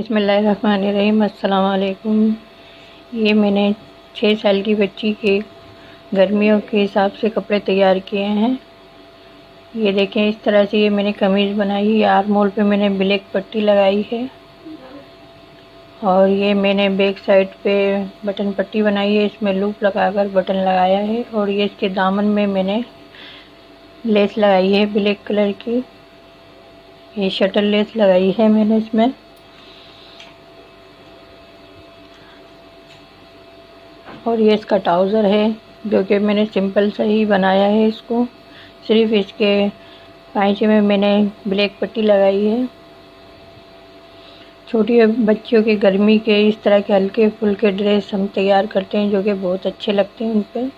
बिस्मिल्लाहिर्रहमानिर्रहीम। अस्सलाम वालेकुम। ये मैंने 6 साल की बच्ची के गर्मियों के हिसाब से कपड़े तैयार किए हैं। ये देखें, इस तरह से ये मैंने कमीज़ बनाई है। आर्म होल पे मैंने ब्लैक पट्टी लगाई है और ये मैंने बैक साइड पे बटन पट्टी बनाई है। इसमें लूप लगाकर बटन लगाया है और ये इसके दामन में मैंने लेस लगाई है ब्लैक कलर की। ये शटल लेस लगाई है मैंने इसमें। और ये इसका ट्राउज़र है जो कि मैंने सिंपल सा ही बनाया है। इसको सिर्फ इसके पाइचे में मैंने ब्लैक पट्टी लगाई है। छोटी बच्चियों के गर्मी के इस तरह के हल्के फुल्के ड्रेस हम तैयार करते हैं जो कि बहुत अच्छे लगते हैं उन पर।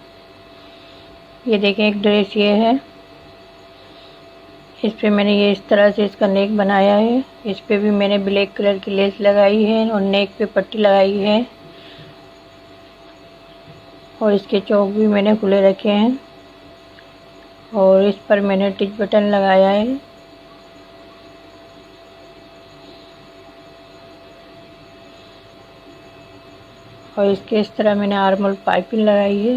ये देखें, एक ड्रेस ये है। इस पे मैंने ये इस तरह से इसका नेक बनाया है। इस पे भी मैंने ब्लैक कलर की लेस लगाई है और नेक पे पट्टी लगाई है और इसके चौक भी मैंने खुले रखे हैं और इस पर मैंने टिच बटन लगाया है। और इसके इस तरह मैंने आर्मल पाइपिंग लगाई है।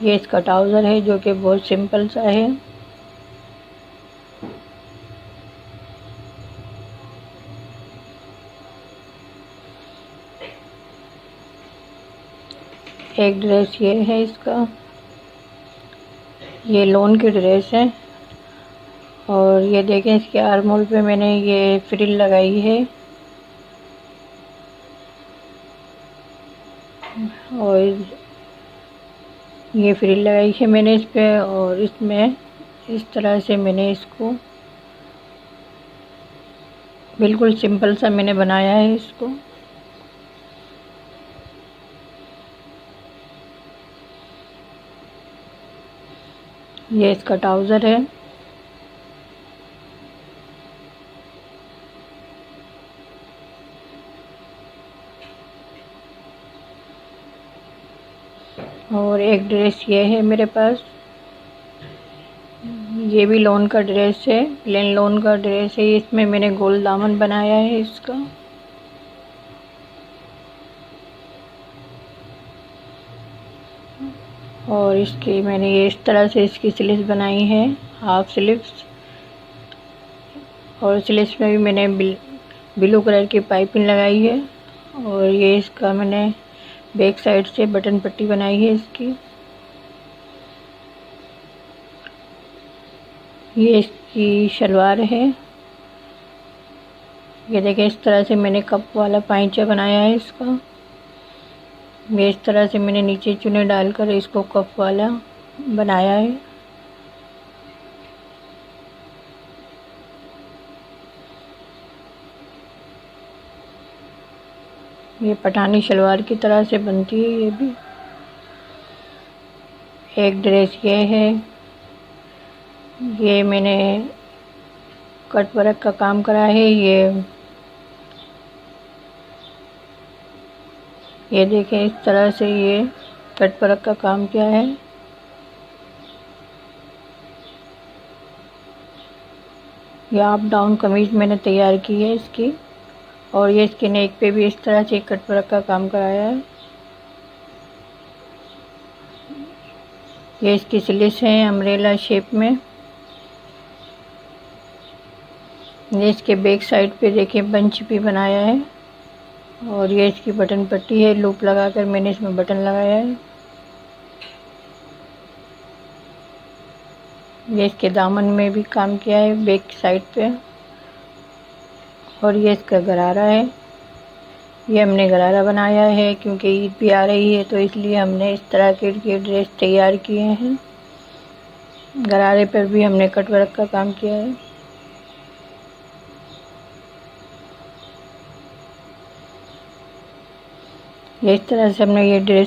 ये इसका ट्राउज़र है जो कि बहुत सिंपल सा है। एक ड्रेस ये है इसका, ये लॉन की ड्रेस है। और ये देखें, इसके आर्म होल पे मैंने ये फ्रिल लगाई है और ये फ्रिल लगाई है मैंने इस पे। और इसमें इस तरह से मैंने इसको बिल्कुल सिंपल सा मैंने बनाया है इसको। ये इसका ट्राउज़र है। और एक ड्रेस ये है मेरे पास। ये भी लॉन का ड्रेस है, प्लेन लॉन का ड्रेस है। इसमें मैंने गोल दामन बनाया है इसका। और इसकी मैंने ये इस तरह से इसकी स्लीव्स बनाई है, हाफ स्लीव्स। और स्लीव्स में भी मैंने ब्लू कलर की पाइपिंग लगाई है। और ये इसका मैंने बैक साइड से बटन पट्टी बनाई है इसकी। ये इसकी शलवार है। ये देखिए, इस तरह से मैंने कप वाला पाइचा बनाया है इसका। ये इस तरह से मैंने नीचे चुन्नी डालकर इसको कप वाला बनाया है। ये पठानी शलवार की तरह से बनती है ये भी। एक ड्रेस ये है, ये मैंने कट वर्क का काम करा है। ये देखें, इस तरह से ये कट वर्क का काम किया है। ये अप डाउन कमीज मैंने तैयार की है इसकी। और ये इसके नेक पे भी इस तरह से कट वर्क का काम कराया है। ये इसकी स्लीव्स हैं अम्ब्रेला शेप में। ये इसके बैक साइड पे देखिए बंच भी बनाया है। और ये इसकी बटन पट्टी है, लूप लगाकर मैंने इसमें बटन लगाया है। ये इसके दामन में भी काम किया है बैक साइड पे। और ये इसका गरारा है। ये हमने गरारा बनाया है क्योंकि ईद भी आ रही है तो इसलिए हमने इस तरह के ड्रेस तैयार किए हैं। गरारे पर भी हमने कट वर्क का काम किया है। ये इस तरह से हमने ये ड्रेस